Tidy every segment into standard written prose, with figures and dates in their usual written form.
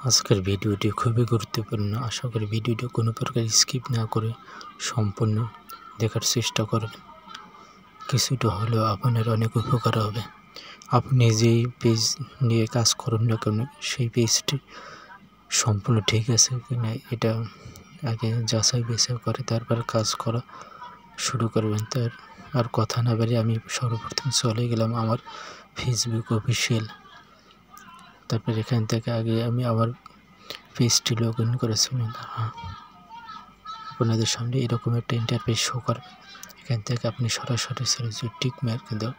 আজকের ভিডিওটি খুবই গুরুত্বপূর্ণ। আশা করি ভিডিওটি কোনো প্রকার স্কিপ না করে সম্পূর্ণ দেখার চেষ্টা করবেন। কিছুটা হলেও আপনার অনেক উপকার হবে। আপনি যেই পেজ নিয়ে কাজ করুন না কেন, সেই পেজটি সম্পূর্ণ ঠিক আছে কিনা এটা আগে যাচাই বাছাই করে তারপর কাজ করা শুরু করবেন। তার আর কথা না বাড়িয়ে আমি সর্বপ্রথম চলে গেলাম আমার ফেসবুক অফিসিয়াল। তারপর এখান থেকে আগে আমি আমার পেজটি লগ ইন করেছিলাম। আপনাদের সামনে এরকম একটা ইন্টারফেস শো করবে। এখান থেকে আপনি সরাসরি যে টিক মার্ক দাও,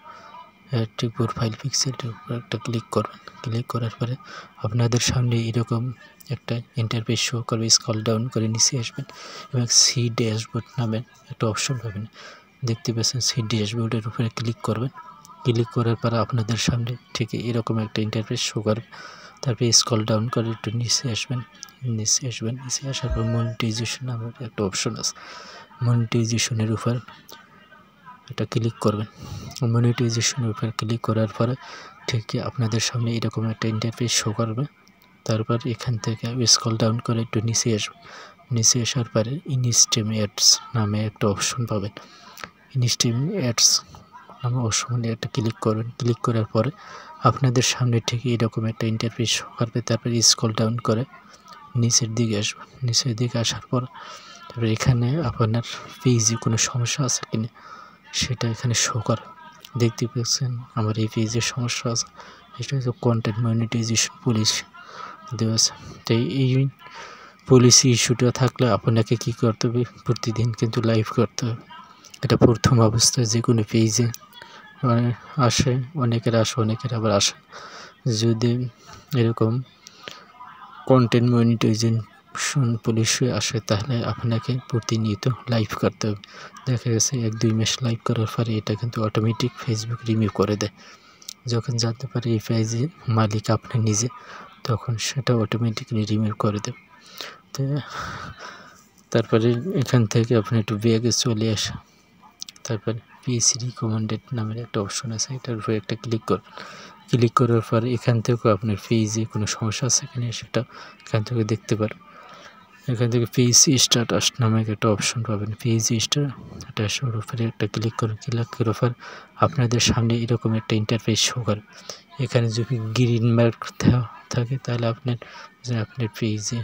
টিক প্রোফাইল পিক্সেলটার উপর একটা ক্লিক করবেন। ক্লিক করার পরে আপনাদের সামনে এরকম একটা ইন্টারফেস শো করবে। স্ক্রল ডাউন করে নিচে আসবেন এবং সি ড্যাশবোর্ড নামে একটা অপশন পাবেন, দেখতে পাচ্ছেন। সি ড্যাশবোর্ডের উপরে ক্লিক করবেন। ক্লিক করার পর আপনাদের সামনে ঠিক এরকম একটা ইন্টারফেস শো করবে। তারপরে স্ক্রল ডাউন করে একটু নিচে আসবেন। নিচে আসার পর মনিটাইজেশন নামের একটা অপশন আছে। মনিটাইজেশনের উপর এটা ক্লিক করবেন। মনিটাইজেশনের উপর ক্লিক করার পরে ঠিক আপনাদের সামনে এরকম একটা ইন্টারফেস শো করবে। তারপর এখান থেকে স্ক্রল ডাউন করে একটু নিচে আসবেন। নিচে আসার পরে ইনস্ট্রিম অ্যাডস নামে একটা অপশন পাবেন। ইনস্ট্রিম অ্যাডস নামে অপশনে একটা ক্লিক করবেন। ক্লিক করার পরে আপনাদের সামনে ঠিক এরকম একটা ইন্টারফেস শো করবে। তারপরে স্ক্রল ডাউন করে নিচের দিকে আসবেন। নিচের দিকে আসার পর তারপরে এখানে আপনার পেজে কোনো সমস্যা আছে কিনা সেটা এখানে শো করে। দেখতে পাচ্ছেন আমার এই পেজের সমস্যা আছে। এটা হচ্ছে কন্টেন্ট মনিটাইজেশন পলিসি দেওয়া আছে। তো এই পলিসি ইস্যুটা থাকলে আপনাকে কী করতে হবে, প্রতিদিন কিন্তু লাইভ করতে হবে। এটা প্রথম অবস্থায় যে কোনো পেজে আসে, অনেকের আবার আসে। যদি এরকম কন্টেন্ট মনিটাইজেশন পলিসি আসে তাহলে আপনাকে প্রতিনিয়ত লাইভ করতে হবে। দেখা গেছে 1-2 মাস লাইভ করার পরে এটা কিন্তু অটোমেটিক ফেসবুক রিমুভ করে দেয়। যখন জানতে পারে এই পেজের মালিক আপনি নিজে, তখন সেটা অটোমেটিকলি রিমুভ করে দেবে। তো তারপরে এখান থেকে আপনি একটু ব্যাগে চলে আসা। তারপর পেজ রিকমেন্ডেড নামের একটা অপশন আছে, এটার উপরে একটা ক্লিক করুন। ক্লিক করার পর এখান থেকেও আপনার পেজে কোনো সমস্যা আছে কিনা সেটা এখান থেকে দেখতে পারেন। এখান থেকে পেজ স্ট্যাটাস নামে একটা অপশন পাবেন। পেজ স্ট্যাটাসের উপরে একটা ক্লিক করুন। ক্লিক করার পর আপনাদের সামনে এরকম একটা ইন্টারফেস শো করবে। এখানে যদি গ্রিন মার্ক থাকে তাহলে আপনার পেজে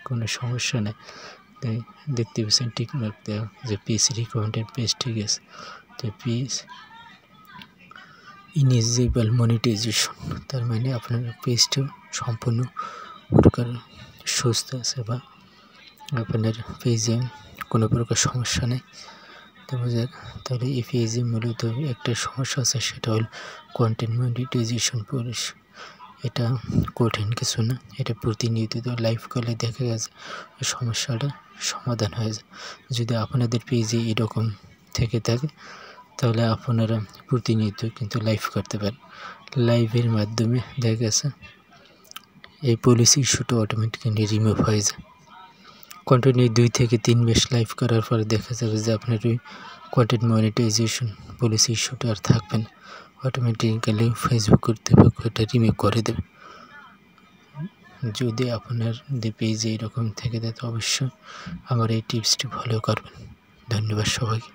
কোনো সমস্যা নেই। দেখতে পাচ্ছেন টিক মার্ক দেওয়া যে পেজ রিকমেন্ডেড পেজ ঠিক আছে। তো পেজ ইনেজেবল মনিটাইজেশন, তার মানে আপনার পেজটা সম্পূর্ণ প্রকার সুস্থ আছে বা আপনার পেজে কোনো প্রকার সমস্যা নেই। তাহলে এই পেজে মূলত একটা সমস্যা আছে, সেটা হল কন্টেন্ট মনিটাইজেশন পলিসি। এটা কঠিন কিছু না, এটা প্রতিনিয়ত লাইভ করলে দেখা গেছে সমস্যাটা সমাধান হয়ে যায়। যদি আপনাদের পেজে এরকম থেকে থাকে তাহলে আপনারা প্রতিনিয়ত কিন্তু লাইভ করতে পারেন। লাইভের মাধ্যমে দেখা গেছে এই পলিসি ইস্যুটা অটোমেটিক্যালি রিমুভ হয়ে যায়। কন্টিনিউ 2 থেকে 3 মাস লাইভ করার পরে দেখা যাবে যে আপনার ওই কন্টেন্ট মনিটাইজেশন পলিসি ইস্যুটা আর থাকবে না। অটোমেটিক্যালি ফেসবুক কর্তৃপক্ষ এটা রিমুভ করে দেবে। যদি আপনার পেজে এরকম থেকে থাকে অবশ্যই আমার এই টিপসটি ফলো করবেন। ধন্যবাদ সবাইকে।